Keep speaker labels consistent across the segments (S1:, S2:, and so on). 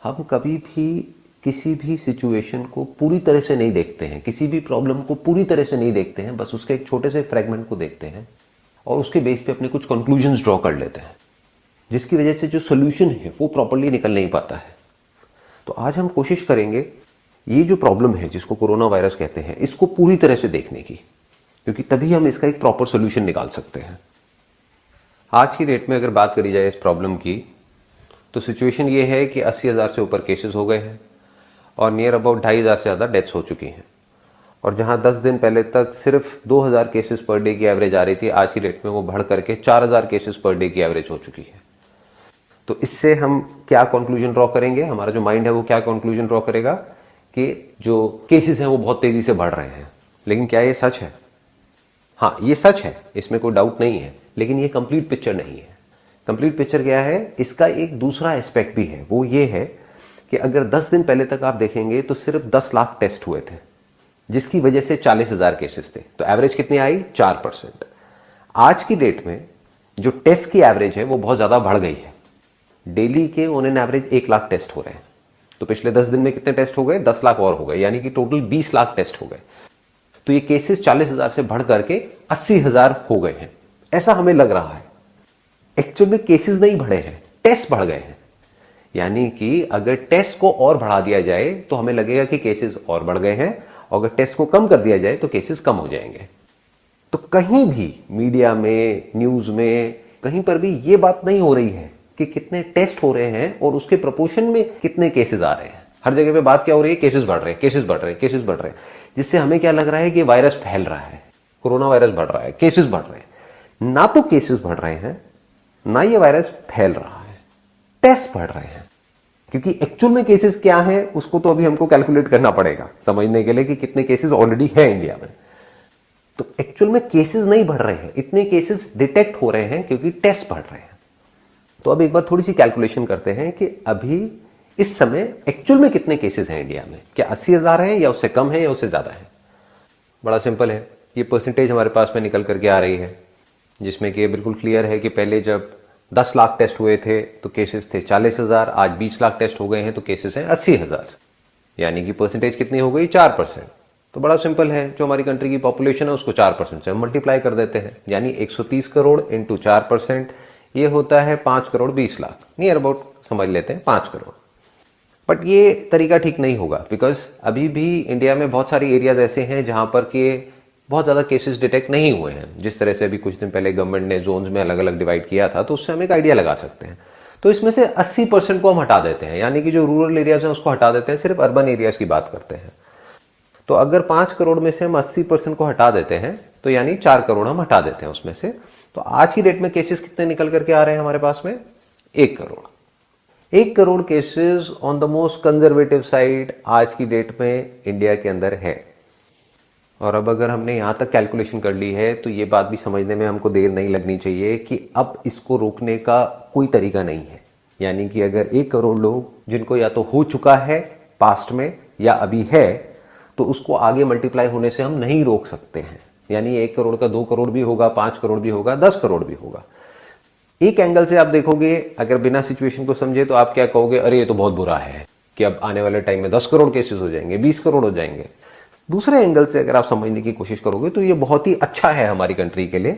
S1: हम कभी भी किसी भी सिचुएशन को पूरी तरह से नहीं देखते हैं, किसी भी प्रॉब्लम को पूरी तरह से नहीं देखते हैं, बस उसके एक छोटे से फ्रेगमेंट को देखते हैं और उसके बेस पे अपने कुछ कंक्लूजन्स ड्रॉ कर लेते हैं, जिसकी वजह से जो सोल्यूशन है वो प्रॉपर्ली निकल नहीं पाता है। तो आज हम कोशिश करेंगे ये जो प्रॉब्लम है जिसको कोरोना वायरस कहते हैं, इसको पूरी तरह से देखने की, क्योंकि तभी हम इसका एक प्रॉपर सोल्यूशन निकाल सकते हैं। आज की डेट में अगर बात करी जाए इस प्रॉब्लम की, तो सिचुएशन ये है कि 80,000 से ऊपर केसेस हो गए हैं और नियर अबाउट 2,500 से ज़्यादा डेथ्स हो चुकी हैं। और जहां 10 दिन पहले तक सिर्फ 2,000 केसेस पर डे की एवरेज आ रही थी, आज की डेट में वो बढ़ करके 4,000 केसेस पर डे की एवरेज हो चुकी है। तो इससे हम क्या कंक्लूजन ड्रॉ करेंगे, हमारा जो माइंड है वो क्या कंक्लूजन ड्रॉ करेगा कि जो केसेस हैं वो बहुत तेजी से बढ़ रहे हैं। लेकिन क्या ये सच है? हाँ, ये सच है, इसमें कोई डाउट नहीं है, लेकिन ये कंप्लीट पिक्चर नहीं है। कंप्लीट पिक्चर क्या है? इसका एक दूसरा एस्पेक्ट भी है, वो ये है कि अगर 10 दिन पहले तक आप देखेंगे तो सिर्फ 10 लाख टेस्ट हुए थे, जिसकी वजह से 40,000 केसेस थे। तो एवरेज कितनी आई? 4%। आज की डेट में जो टेस्ट की एवरेज है वो बहुत ज्यादा बढ़ गई है। डेली के on an average 1 lakh test हो रहे हैं। तो पिछले 10 दिन में कितने टेस्ट हो गए? 10 लाख और हो गए, यानी कि टोटल 20 लाख टेस्ट हो गए। तो ये केसेस 40,000 से बढ़ करके 80,000 हो गए हैं, ऐसा हमें लग रहा है। एक्चुअल में केसेस नहीं बढ़े हैं, टेस्ट बढ़ गए हैं। यानी कि अगर टेस्ट को और बढ़ा दिया जाए तो हमें लगेगा कि केसेस और बढ़ गए हैं, और अगर टेस्ट को कम कर दिया जाए तो केसेस कम हो जाएंगे। तो कहीं भी मीडिया में, न्यूज में, कहीं पर भी ये बात नहीं हो रही है कि कितने टेस्ट हो रहे हैं और उसके प्रोपोर्शन में कितने केसेस आ रहे हैं। हर जगह पे बात क्या हो रही है? केसेस बढ़ रहे हैं, केसेस बढ़ रहे हैं, केसेस बढ़ रहे हैं, जिससे हमें क्या लग रहा है कि वायरस फैल रहा है, कोरोना वायरस बढ़ रहा है, केसेस बढ़ रहे हैं। ना तो केसेस बढ़ रहे हैं, ना ये वायरस फैल रहा है, टेस्ट बढ़ रहे हैं। क्योंकि एक्चुअल में केसेस क्या है उसको तो अभी हमको कैलकुलेट करना पड़ेगा समझने के लिए कि कितने केसेस ऑलरेडी है इंडिया में। तो एक्चुअल में केसेस नहीं बढ़ रहे हैं, इतने केसेस डिटेक्ट हो रहे हैं क्योंकि टेस्ट बढ़ रहे हैं। तो अब एक बार थोड़ी सी कैलकुलेशन करते हैं कि अभी इस समय एक्चुअल में कितने केसेस हैं इंडिया में। क्या 80,000 है, या उससे कम है, या उससे ज्यादा है? बड़ा सिंपल है, ये परसेंटेज हमारे पास में निकल करके आ रही है, जिसमें कि बिल्कुल क्लियर है कि पहले जब 10 लाख टेस्ट हुए थे तो केसेस थे 40,000, आज 20 लाख टेस्ट हो गए हैं तो केसेस हैं 80,000, यानी कि परसेंटेज कितनी हो गई? 4%। तो बड़ा सिंपल है, जो हमारी कंट्री की पॉपुलेशन है उसको 4% से हम मल्टीप्लाई कर देते हैं, यानी 130 करोड़ इंटू 4%, ये होता है 5 करोड़ 20 लाख, नियर अबाउट समझ लेते हैं 5 करोड़। बट ये तरीका ठीक नहीं होगा, बिकॉज अभी भी इंडिया में बहुत सारी एरियाज ऐसे हैं जहां पर के बहुत ज्यादा केसेस डिटेक्ट नहीं हुए हैं। जिस तरह से अभी कुछ दिन पहले गवर्नमेंट ने जोन्स में अलग अलग डिवाइड किया था, तो उससे हम एक आइडिया लगा सकते हैं। तो इसमें से 80% को हम हटा देते हैं, यानी कि जो रूरल एरियाज हैं उसको हटा देते हैं, सिर्फ अर्बन एरियाज की बात करते हैं। तो अगर 5 करोड़ में से हम 80% को हटा देते हैं तो यानी 4 करोड़ हम हटा देते हैं उसमें से। तो आज की डेट में केसेस कितने निकल करके आ रहे हैं हमारे पास में? 1 crore. 1 crore cases on the most conservative side आज की डेट में इंडिया के अंदर है। और अब अगर हमने यहां तक कैलकुलेशन कर ली है तो ये बात भी समझने में हमको देर नहीं लगनी चाहिए कि अब इसको रोकने का कोई तरीका नहीं है। यानी कि अगर 1 करोड़ लोग जिनको या तो हो चुका है पास्ट में या अभी है, तो उसको आगे मल्टीप्लाई होने से हम नहीं रोक सकते हैं। यानी 1 करोड़ का 2 करोड़ भी होगा, 5 करोड़ भी होगा, 10 करोड़ भी होगा। एक एंगल से आप देखोगे, अगर बिना सिचुएशन को समझे तो आप क्या कहोगे? अरे ये तो बहुत बुरा है कि अब आने वाले टाइम में 10 करोड़ केसेस हो जाएंगे, 20 करोड़ हो जाएंगे। दूसरे एंगल से अगर आप समझने की कोशिश करोगे तो ये बहुत ही अच्छा है हमारी कंट्री के लिए,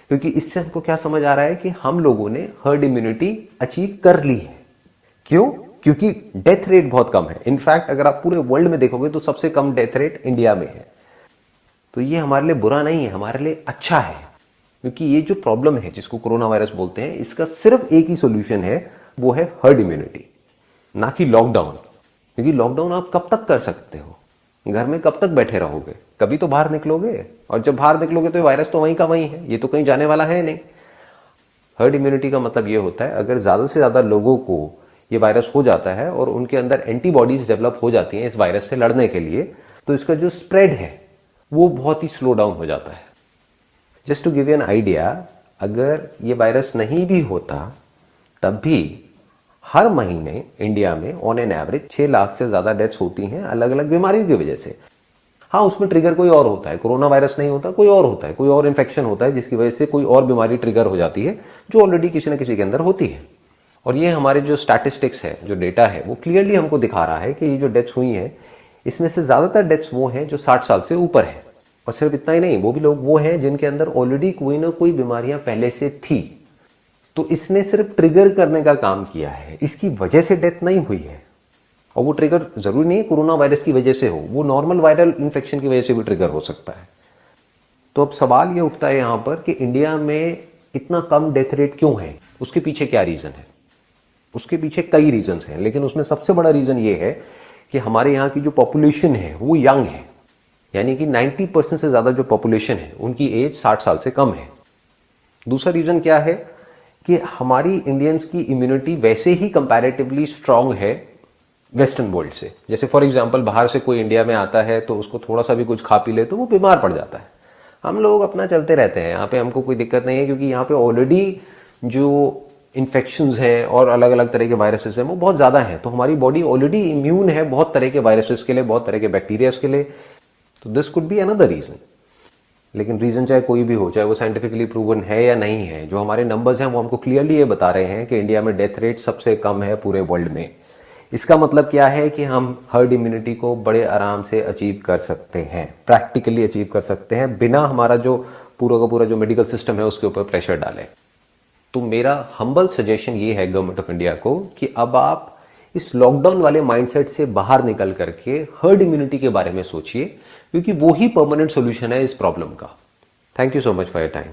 S1: क्योंकि इससे हमको क्या समझ आ रहा है कि हम लोगों ने हर्ड इम्यूनिटी अचीव कर ली है। क्यों? क्योंकि डेथ रेट बहुत कम है। इनफैक्ट अगर आप पूरे वर्ल्ड में देखोगे तो सबसे कम डेथ रेट इंडिया में है। तो ये हमारे लिए बुरा नहीं है, हमारे लिए अच्छा है, क्योंकि ये जो प्रॉब्लम है जिसको कोरोना वायरस बोलते हैं, इसका सिर्फ एक ही सॉल्यूशन है, वो है हर्ड इम्यूनिटी, ना कि लॉकडाउन। क्योंकि लॉकडाउन आप कब तक कर सकते हो? घर में कब तक बैठे रहोगे? कभी तो बाहर निकलोगे, और जब बाहर निकलोगे तो वायरस तो वहीं का वहीं है, ये तो कहीं जाने वाला है नहीं। हर्ड इम्यूनिटी का मतलब ये होता है अगर ज्यादा से ज्यादा लोगों को ये वायरस हो जाता है और उनके अंदर एंटीबॉडीज डेवलप हो जाती हैं इस वायरस से लड़ने के लिए, तो इसका जो स्प्रेड है वो बहुत ही स्लो डाउन हो जाता है। Just to give you an idea, अगर ये वायरस नहीं भी होता तब भी हर महीने इंडिया में ऑन एन एवरेज 6 लाख से ज्यादा डेथ्स होती हैं अलग अलग बीमारियों की वजह से। हाँ, उसमें ट्रिगर कोई और होता है, कोरोना वायरस नहीं होता, कोई और होता है, कोई और इन्फेक्शन होता है जिसकी वजह से कोई और बीमारी ट्रिगर हो जाती है जो ऑलरेडी किसी न किसी के अंदर होती है। और ये हमारे जो स्टैटिस्टिक्स है, जो डेटा है, वो क्लियरली हमको दिखा रहा है कि ये जो डेथ्स हुई हैं, इसमें से ज़्यादातर डेथ्स वो हैं जो 60 साल से ऊपर है। और सिर्फ इतना ही नहीं, वो भी लोग वो हैं जिनके अंदर ऑलरेडी कोई ना कोई बीमारियां पहले से थी। तो इसने सिर्फ ट्रिगर करने का काम किया है, इसकी वजह से डेथ नहीं हुई है। और वो ट्रिगर जरूरी नहीं है कोरोना वायरस की वजह से हो, वो नॉर्मल वायरल इन्फेक्शन की वजह से भी ट्रिगर हो सकता है। तो अब सवाल ये उठता है यहां पर कि इंडिया में इतना कम डेथ रेट क्यों है, उसके पीछे क्या रीजन है? उसके पीछे कई रीजन हैं, लेकिन उसमें सबसे बड़ा रीजन ये है कि हमारे यहाँ की जो पॉपुलेशन है वो यंग है, यानी कि 90% से ज्यादा जो पॉपुलेशन है उनकी एज 60 साल से कम है। दूसरा रीजन क्या है कि हमारी इंडियंस की इम्यूनिटी वैसे ही कंपैरेटिवली स्ट्रांग है वेस्टर्न वर्ल्ड से। जैसे फॉर एग्जांपल बाहर से कोई इंडिया में आता है तो उसको थोड़ा सा भी कुछ खा पी ले तो वो बीमार पड़ जाता है। हम लोग अपना चलते रहते हैं, यहाँ पे हमको कोई दिक्कत नहीं है, क्योंकि यहाँ पे ऑलरेडी जो इन्फेक्शंस हैं और अलग अलग तरह के वायरसेस हैं वो बहुत ज़्यादा हैं। तो हमारी बॉडी ऑलरेडी इम्यून है बहुत तरह के वायरसेस के लिए, बहुत तरह के बैक्टीरियाज के लिए। तो this could be another reason. लेकिन रीजन चाहे कोई भी हो, चाहे वो साइंटिफिकली प्रूवन है या नहीं है, जो हमारे नंबर्स हैं वो हमको क्लियरली ये बता रहे हैं कि इंडिया में डेथ रेट सबसे कम है पूरे वर्ल्ड में। इसका मतलब क्या है कि हम हर्ड इम्यूनिटी को बड़े आराम से अचीव कर सकते हैं, प्रैक्टिकली अचीव कर सकते हैं, बिना हमारा जो पूरा का पूरा जो मेडिकल सिस्टम है उसके ऊपर प्रेशर डालें। तो मेरा हम्बल सजेशन ये है गवर्नमेंट ऑफ इंडिया को कि अब आप इस लॉकडाउन वाले माइंडसेट से बाहर निकल करके हर्ड इम्यूनिटी के बारे में सोचिए, क्योंकि वो ही परमानेंट सॉल्यूशन है इस प्रॉब्लम का। Thank you so much for your time.